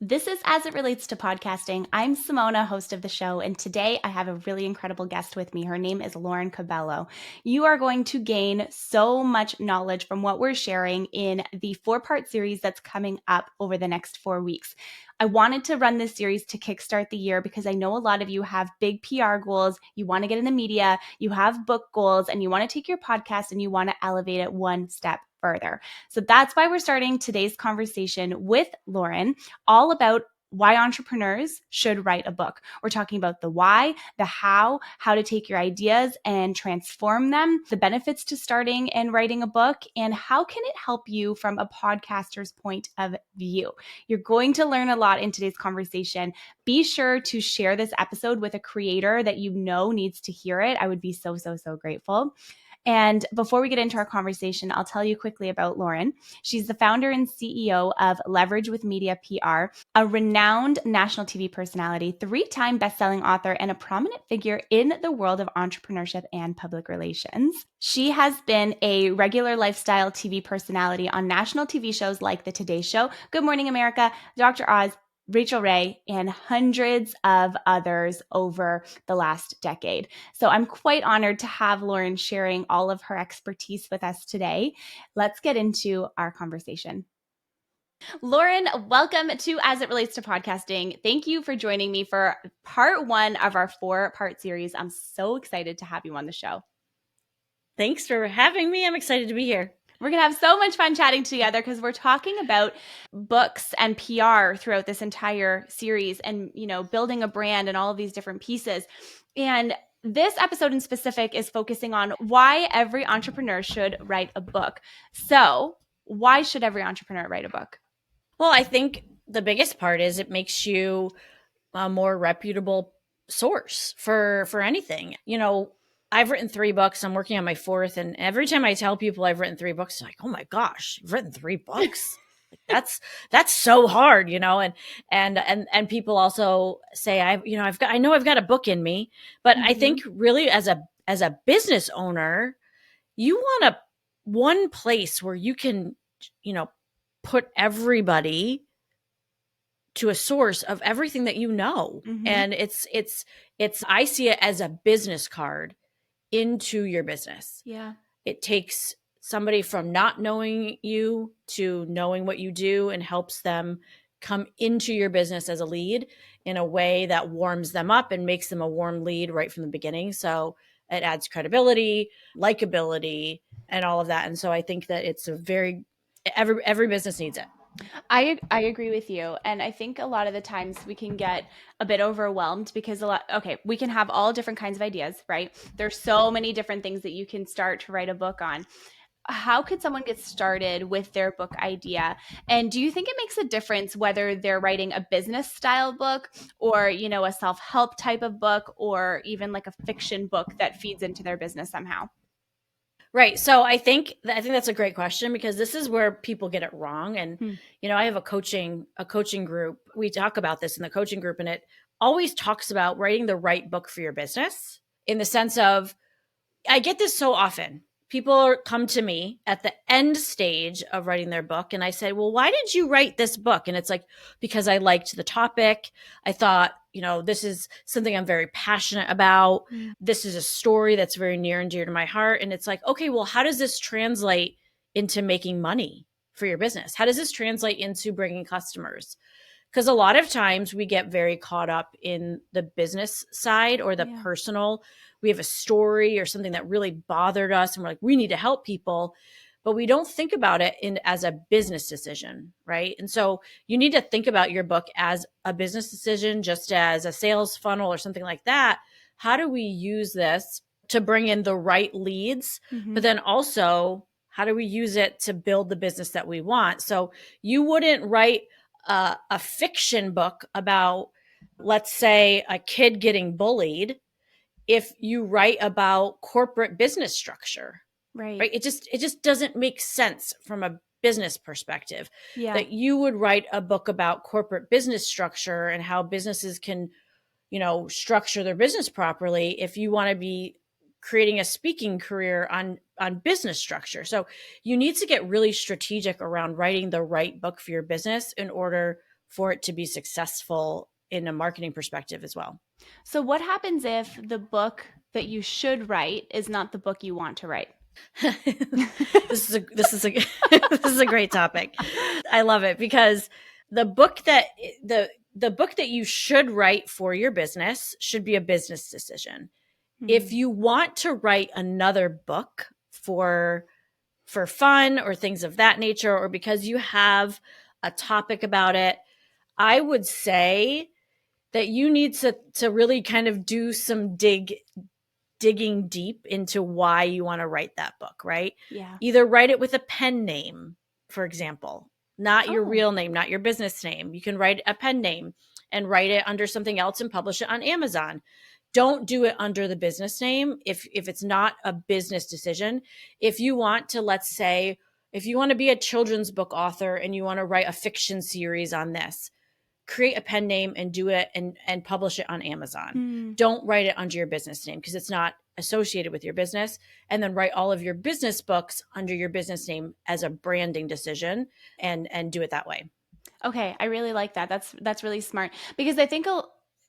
This is As It Relates to Podcasting. I'm Simona, host of the show, and today I have a really incredible guest with me. Her name is Lauren Cobello. You are going to gain so much knowledge from what we're sharing in the 4-part series that's coming up over the next 4 weeks. I wanted to run this series to kickstart the year because I know a lot of you have big PR goals. You want to get in the media, you have book goals, and you want to take your podcast and you want to elevate it one step further. So that's why we're starting today's conversation with Lauren, all about why entrepreneurs should write a book. We're talking about the why, the how to take your ideas and transform them, the benefits to starting and writing a book, and how can it help you from a podcaster's point of view. You're going to learn a lot in today's conversation. Be sure to share this episode with a creator that you know needs to hear it. I would be so grateful. And before we get into our conversation, I'll tell you quickly about Lauren. She's the founder and CEO of Leverage with Media PR, a renowned national TV personality, 3-time best-selling author, and a prominent figure in the world of entrepreneurship and public relations. She has been a regular lifestyle TV personality on national TV shows like The Today Show, Good Morning America, Dr. Oz, Rachel Ray, and hundreds of others over the last decade. So I'm quite honored to have Lauren sharing all of her expertise with us today. Let's get into our conversation. Lauren, welcome to As It Relates to Podcasting. Thank you for joining me for part 1 of our 4-part series. I'm so excited to have you on the show. Thanks for having me. I'm excited to be here. We're going to have so much fun chatting together because we're talking about books and PR throughout this entire series and, building a brand and all of these different pieces. And this episode in specific is focusing on why every entrepreneur should write a book. So why should every entrepreneur write a book? Well, I think the biggest part is it makes you a more reputable source for anything. I've written 3 books. I'm working on my 4th. And every time I tell people I've written 3 books, they're like, oh my gosh, you've written 3 books. That's so hard, and people also say, I know I've got a book in me, but I think really as a business owner, you want one place where you can, put everybody to a source of everything that and it's I see it as a business card into your business. Yeah. It takes somebody from not knowing you to knowing what you do and helps them come into your business as a lead in a way that warms them up and makes them a warm lead right from the beginning. So it adds credibility, likability, and all of that. And so I think that it's every business needs it. I agree with you. And I think a lot of the times we can get a bit overwhelmed because we can have all different kinds of ideas, right? There's so many different things that you can start to write a book on. How could someone get started with their book idea? And do you think it makes a difference whether they're writing a business style book or, a self-help type of book or even like a fiction book that feeds into their business somehow? Right. So I think that's a great question because this is where people get it wrong. And, I have a coaching group. We talk about this in the coaching group, and it always talks about writing the right book for your business in the sense of, I get this so often. People come to me at the end stage of writing their book. And I say, well, why did you write this book? And it's like, because I liked the topic. I thought, this is something I'm very passionate about. This is a story that's very near and dear to my heart. And it's like, okay, well, how does this translate into making money for your business? How does this translate into bringing customers? Because a lot of times we get very caught up in the business side or the personal. We have a story or something that really bothered us and we're like, we need to help people, but we don't think about it as a business decision, right? And so you need to think about your book as a business decision, just as a sales funnel or something like that. How do we use this to bring in the right leads? But then also, how do we use it to build the business that we want? So you wouldn't write a fiction book about, let's say, a kid getting bullied if you write about corporate business structure, right? It just doesn't make sense from a business perspective that you would write a book about corporate business structure and how businesses can, structure their business properly if you want to be creating a speaking career on business structure. So you need to get really strategic around writing the right book for your business in order for it to be successful in a marketing perspective as well. So what happens if the book that you should write is not the book you want to write? This is a this is a great topic. I love it because the book that you should write for your business should be a business decision. Mm-hmm. If you want to write another book for fun or things of that nature, or because you have a topic about it, I would say that you need to really kind of do some digging deep into why you want to write that book, right? Yeah. Either write it with a pen name, for example, not your real name, not your business name. You can write a pen name and write it under something else and publish it on Amazon. Don't do it under the business name if it's not a business decision. If you want to, let's say, if you want to be a children's book author and you want to write a fiction series on this, create a pen name and do it and publish it on Amazon. Don't write it under your business name because it's not associated with your business. And then write all of your business books under your business name as a branding decision and do it that way. Okay, I really like that. That's really smart because I think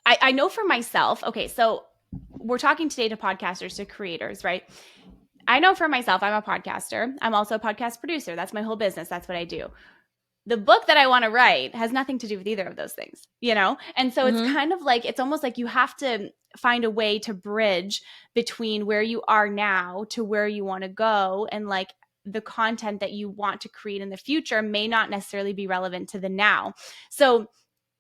I know for myself. Okay, so we're talking today to podcasters, to creators, right? I know for myself, I'm a podcaster. I'm also a podcast producer. That's my whole business. That's what I do. The book that I want to write has nothing to do with either of those things, you know? And so it's kind of like, it's almost like you have to find a way to bridge between where you are now to where you want to go. And like the content that you want to create in the future may not necessarily be relevant to the now. So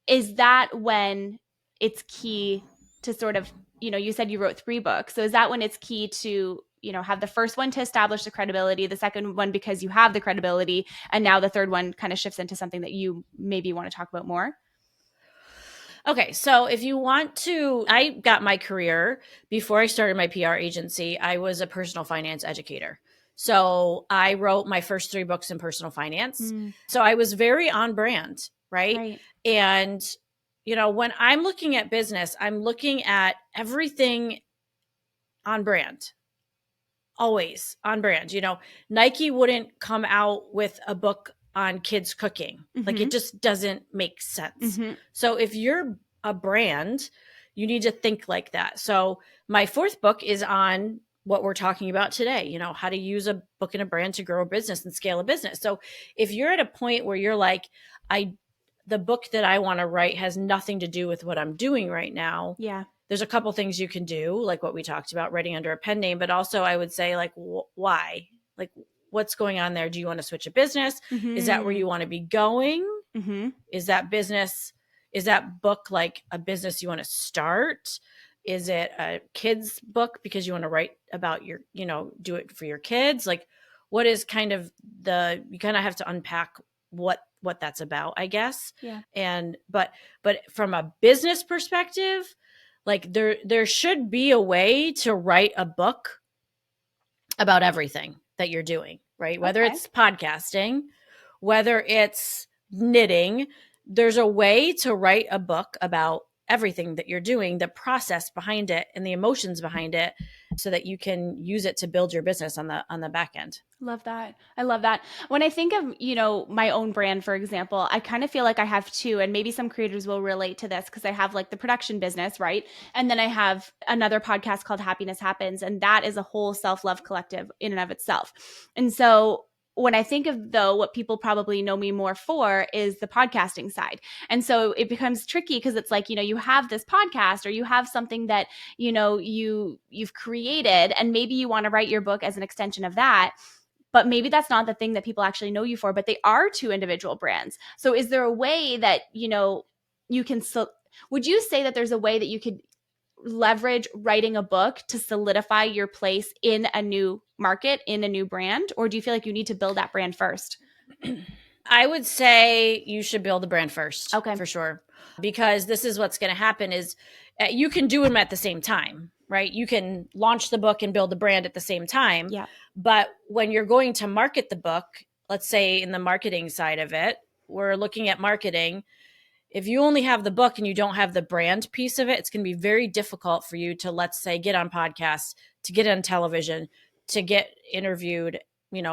is that when it's key to sort of, you know, you said you wrote 3 books. So is that when it's key to, you know, have the first one to establish the credibility, the second one because you have the credibility, and now the third one kind of shifts into something that you maybe want to talk about more? Okay, so if you want to, I got my career before I started my PR agency. I was a personal finance educator. So I wrote my first 3 books in personal finance. So I was very on brand, right? And, you know, when I'm looking at business, I'm looking at everything on brand. Always on brand. You know, Nike wouldn't come out with a book on kids cooking. Like it just doesn't make sense. So if you're a brand, you need to think like that. So my 4th book is on what we're talking about today, you know, how to use a book and a brand to grow a business and scale a business. So if you're at a point where you're like, the book that I want to write has nothing to do with what I'm doing right now. Yeah. There's a couple things you can do, like what we talked about, writing under a pen name, but also I would say like, why? Like what's going on there? Do you want to switch a business? Is that where you want to be going? Is that book like a business you want to start? Is it a kid's book because you want to write about your, you know, do it for your kids? Like what is kind of you kind of have to unpack what that's about, I guess. Yeah. And, but from a business perspective, like there should be a way to write a book about everything that you're doing, right? Whether it's podcasting, whether it's knitting, there's a way to write a book about everything that you're doing, the process behind it and the emotions behind it, so that you can use it to build your business on the back end. Love that. I love that. When I think of, you know, my own brand, for example, I kind of feel like I have 2, and maybe some creators will relate to this because I have like the production business, right? And then I have another podcast called Happiness Happens, and that is a whole self-love collective in and of itself. And so when I think of, though, what people probably know me more for is the podcasting side. And so it becomes tricky because it's like, you know, you have this podcast or you have something that, you know, you've created, and maybe you want to write your book as an extension of that. But maybe that's not the thing that people actually know you for, but they are 2 individual brands. So is there a way that, you know, you can, would you say that there's a way that you could leverage writing a book to solidify your place in a new market, in a new brand? Or do you feel like you need to build that brand first? I would say you should build the brand first. Okay. For sure. Because this is what's going to happen is you can do them at the same time, right? You can launch the book and build the brand at the same time. Yeah. But when you're going to market the book, let's say in the marketing side of it, we're looking at marketing. If you only have the book and you don't have the brand piece of it, it's going to be very difficult for you to, let's say, get on podcasts, to get on television, to get interviewed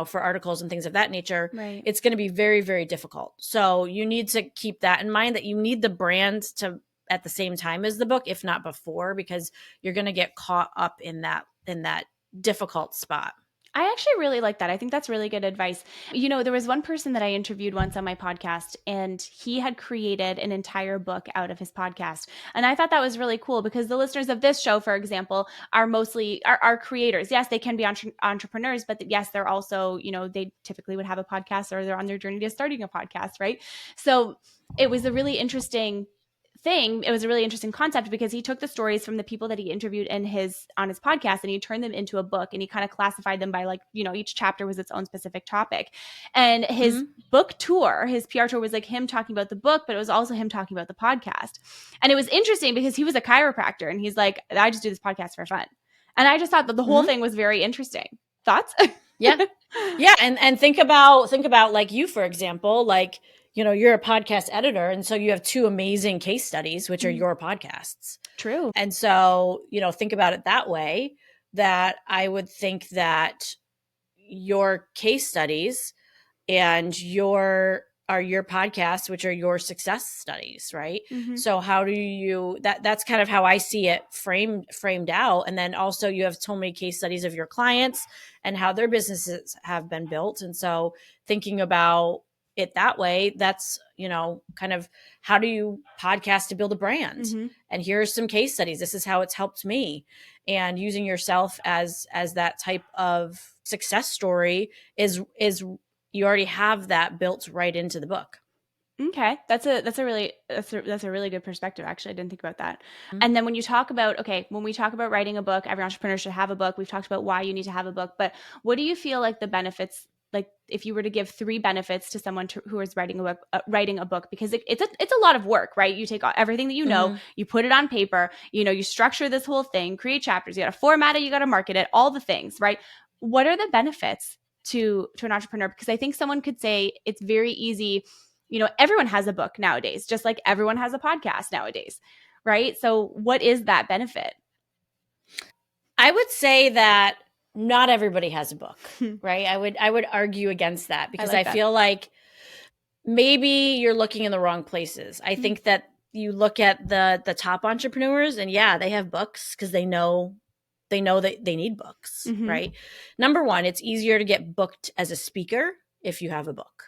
for articles and things of that nature, Right. it's going to be very, very difficult. So you need to keep that in mind, that you need the brand to at the same time as the book, if not before, because you're going to get caught up in that difficult spot. I actually really like that. I think that's really good advice. There was one person that I interviewed once on my podcast, and he had created an entire book out of his podcast. And I thought that was really cool because the listeners of this show, for example, are mostly are creators. Yes, they can be entrepreneurs, but yes, they're also, they typically would have a podcast or they're on their journey to starting a podcast, right? So it was a really interesting thing. It was a really interesting concept because he took the stories from the people that he interviewed on his podcast and he turned them into a book, and he kind of classified them by each chapter was its own specific topic. And his book tour, his PR tour, was like him talking about the book, but it was also him talking about the podcast. And it was interesting because he was a chiropractor and he's like, I just do this podcast for fun. And I just thought that the whole thing was very interesting. Thoughts? Yeah. And think about like you, for example, like, you're a podcast editor. And so you have two amazing case studies, which are your podcasts. True. And so, think about it that way, that I would think that your case studies and your podcasts, which are your success studies, right? So how do you, that's kind of how I see it framed out. And then also you have so many case studies of your clients and how their businesses have been built. And so thinking about it that way, that's, kind of how do you podcast to build a brand? And here's some case studies. This is how it's helped me. And using yourself as that type of success story is you already have that built right into the book. Okay. That's a really good perspective. Actually, I didn't think about that. And then when we talk about writing a book, every entrepreneur should have a book. We've talked about why you need to have a book, but what do you feel like the benefits, like if you were to give 3 benefits to someone who is writing a book, because it's a lot of work, right? You take everything that you put it on paper, you structure this whole thing, create chapters, you got to format it, you got to market it, all the things, right? What are the benefits to an entrepreneur? Because I think someone could say it's very easy. Everyone has a book nowadays, just like everyone has a podcast nowadays, right? So what is that benefit? I would say that not everybody has a book, right? I would argue against that because I feel like maybe you're looking in the wrong places. I think that you look at the top entrepreneurs and they have books because they know that they need books, right? Number one, it's easier to get booked as a speaker if you have a book.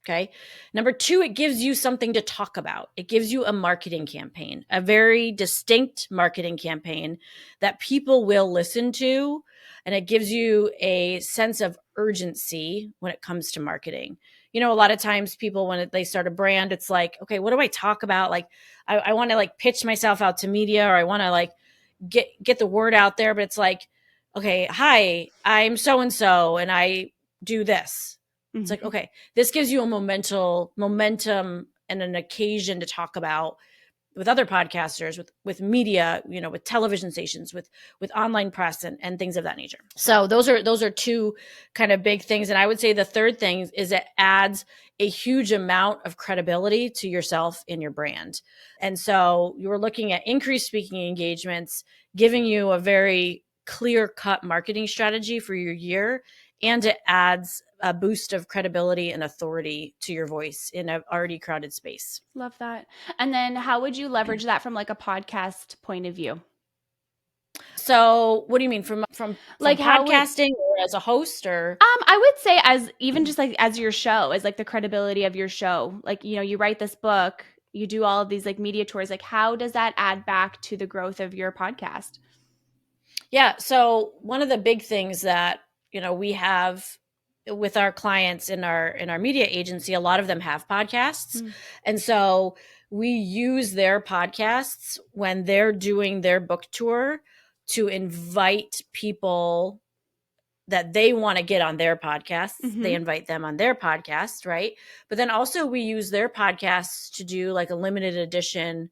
Okay. Number 2, it gives you something to talk about. It gives you a marketing campaign, a very distinct marketing campaign that people will listen to. And it gives you a sense of urgency when it comes to marketing. A lot of times people, when they start a brand, it's like, okay, what do I talk about? Like, I want to like pitch myself out to media, or I want to like get the word out there. But it's like, okay, hi, I'm so-and-so and I do this. It's like, okay, this gives you a momentum and an occasion to talk about with other podcasters, with media, with television stations, with online press and things of that nature. So those are 2 kind of big things. And I would say the third thing is it adds a huge amount of credibility to yourself and your brand. And so you're looking at increased speaking engagements, giving you a very clear-cut marketing strategy for your year, and it adds a boost of credibility and authority to your voice in an already crowded space. Love that. And then how would you leverage that from like a podcast point of view? So what do you mean from like podcasting or as a host, or? I would say as even just like as your show, as like the credibility of your show, like, you write this book, you do all of these like media tours, like how does that add back to the growth of your podcast? Yeah. So one of the big things that, we have with our clients in our media agency, a lot of them have podcasts. And so we use their podcasts when they're doing their book tour to invite people that they want to get on their podcasts. They invite them on their podcast, right? But then also we use their podcasts to do like a limited edition,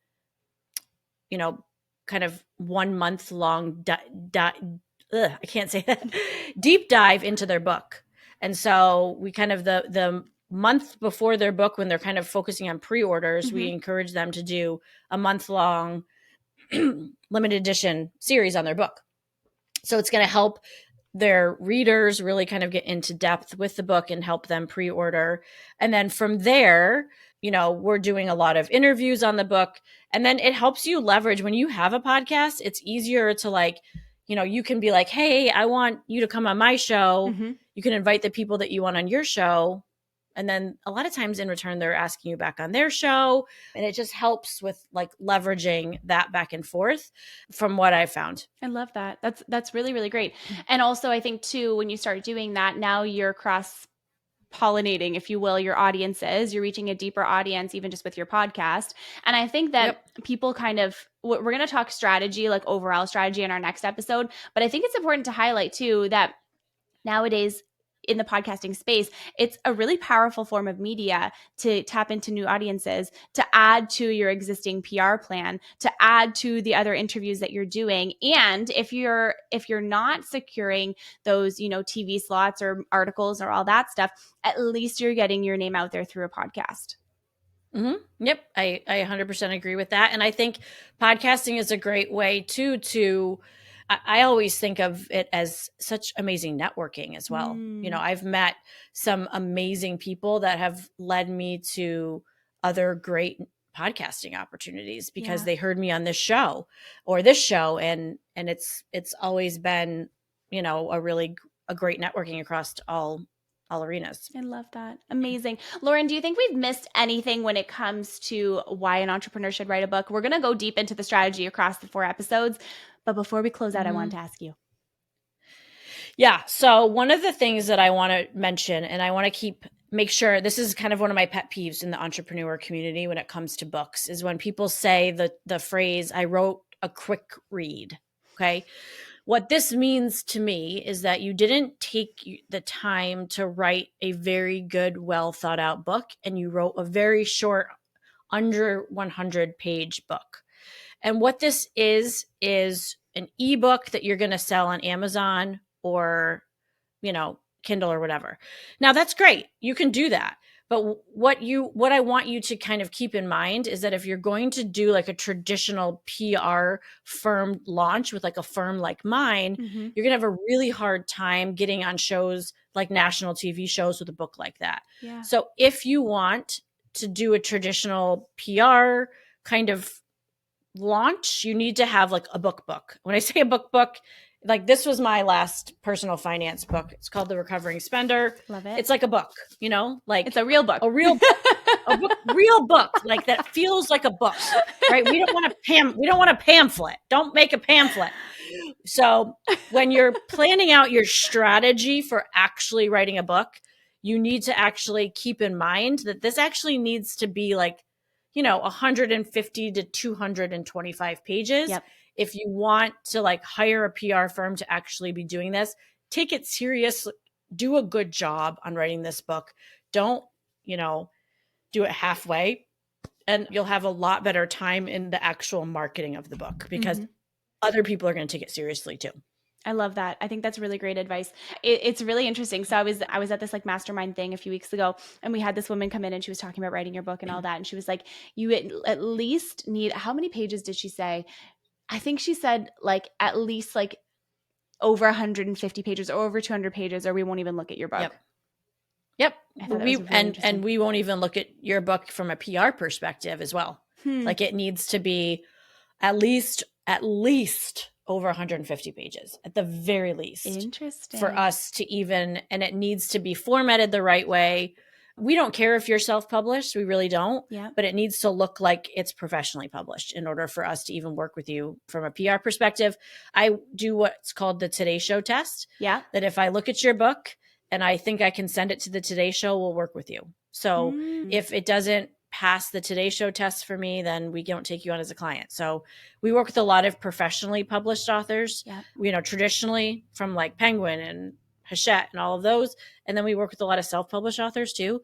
kind of 1 month long I can't say that, deep dive into their book. And so we kind of the month before their book, when they're kind of focusing on pre-orders, we encourage them to do a month long limited edition series on their book. So it's going to help their readers really kind of get into depth with the book and help them pre-order. And then from there, we're doing a lot of interviews on the book. And then it helps you leverage when you have a podcast. It's easier to you can be like, hey, I want you to come on my show. Mm-hmm. You can invite the people that you want on your show. And then a lot of times in return, they're asking you back on their show. And it just helps with leveraging that back and forth from what I found. I love that. That's really, really great. And also I think too, when you start doing that, now you're cross pollinating, if you will, your audiences. You're reaching a deeper audience, even just with your podcast. And I think that people we're going to talk strategy, like overall strategy in our next episode. But I think it's important to highlight too, that nowadays in the podcasting space, it's a really powerful form of media to tap into new audiences, to add to your existing PR plan, to add to the other interviews that you're doing. And if you're not securing those, TV slots or articles or all that stuff, at least you're getting your name out there through a podcast. Mm-hmm. Yep. I 100% agree with that. And I think podcasting is a great way too, I always think of it as such amazing networking as well. I've met some amazing people that have led me to other great podcasting opportunities because they heard me on this show or this show. And it's always been, a great networking across all arenas. I love that. Amazing. Lauren, do you think we've missed anything when it comes to why an entrepreneur should write a book? We're going to go deep into the strategy across the 4 episodes. But before we close out, I wanted to ask you. Yeah. So one of the things that I want to mention, and I want to make sure this is kind of one of my pet peeves in the entrepreneur community when it comes to books, is when people say the phrase, I wrote a quick read. Okay. What this means to me is that you didn't take the time to write a very good, well thought out book, and you wrote a very short, under 100-page book. And what this is an ebook that you're going to sell on Amazon or, Kindle or whatever. Now that's great. You can do that. But what I want you to kind of keep in mind is that if you're going to do like a traditional PR firm launch with like a firm like mine, you're going to have a really hard time getting on shows like national TV shows with a book like that. Yeah. So if you want to do a traditional PR kind of launch, you need to have like a book. When I say a book, like this was my last personal finance book. It's called The Recovering Spender. Love it. It's like a book, like it's a real book. A real book, real book, like that feels like a book, right? We don't want a pamphlet. Don't make a pamphlet. So when you're planning out your strategy for actually writing a book, you need to actually keep in mind that this actually needs to be like 150 to 225 pages. Yep. If you want to like hire a PR firm to actually be doing this, take it serious, do a good job on writing this book. Don't, do it halfway, and you'll have a lot better time in the actual marketing of the book because other people are going to take it seriously too. I love that. I think that's really great advice. It's really interesting. So I was at this like mastermind thing a few weeks ago, and we had this woman come in and she was talking about writing your book and all that. And she was like, you at least need, how many pages did she say? I think she said like at least like over 150 pages or over 200 pages, or we won't even look at your book. Yep. And we won't even look at your book from a PR perspective as well. Like it needs to be at least over 150 pages at the very least. Interesting. For us to even, and it needs to be formatted the right way. We don't care if you're self-published. We really don't. Yeah. But it needs to look like it's professionally published in order for us to even work with you from a PR perspective. I do what's called the Today Show test. Yeah. That if I look at your book and I think I can send it to the Today Show, we'll work with you. So if it doesn't pass the Today Show test for me, then we don't take you on as a client. So we work with a lot of professionally published authors, traditionally from like Penguin and Hachette and all of those. And then we work with a lot of self-published authors too,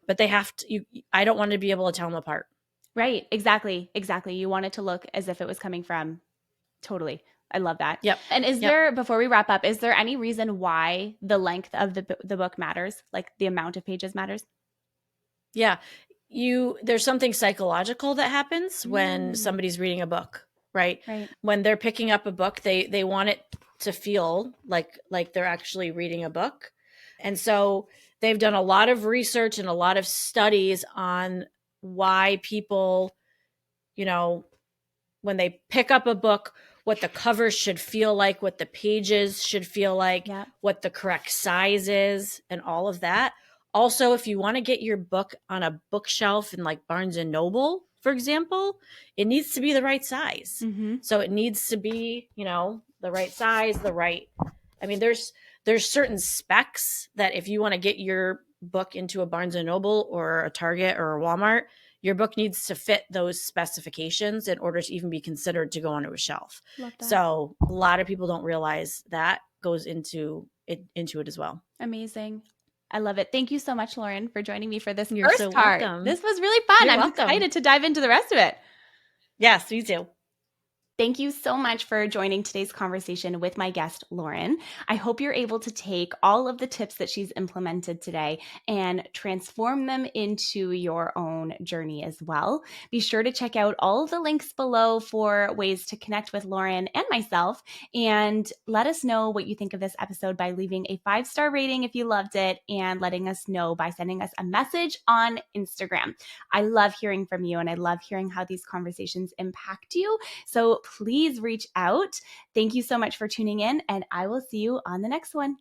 but they have to, I don't want to be able to tell them apart. Right. Exactly. You want it to look as if it was coming from. Totally. I love that. Yep. And is there, before we wrap up, is there any reason why the length of the book matters? Like the amount of pages matters? Yeah. There's something psychological that happens when somebody's reading a book, right? Right. When they're picking up a book, they want it to feel like they're actually reading a book. And so they've done a lot of research and a lot of studies on why people, you know, when they pick up a book, what the cover should feel like, what the pages should feel like, Yep. what the correct size is, and all of that. Also, if you want to get your book on a bookshelf in like Barnes and Noble, for example, it needs to be the right size. Mm-hmm. So it needs to be, you know, the right size, I mean, there's certain specs that if you want to get your book into a Barnes and Noble or a Target or a Walmart, your book needs to fit those specifications in order to even be considered to go onto a shelf. Love that. So a lot of people don't realize that goes into it as well. Amazing. I love it. Thank you so much, Lauren, for joining me for this You're first so part. welcome. This was really fun. You're I'm welcome. excited to dive into the rest of it. Yes, me too. Thank you so much for joining today's conversation with my guest, Lauren. I hope you're able to take all of the tips that she's implemented today and transform them into your own journey as well. Be sure to check out all of the links below for ways to connect with Lauren and myself, and let us know what you think of this episode by leaving a 5-star rating if you loved it, and letting us know by sending us a message on Instagram. I love hearing from you, and I love hearing how these conversations impact you. So please reach out. Thank you so much for tuning in, and I will see you on the next one.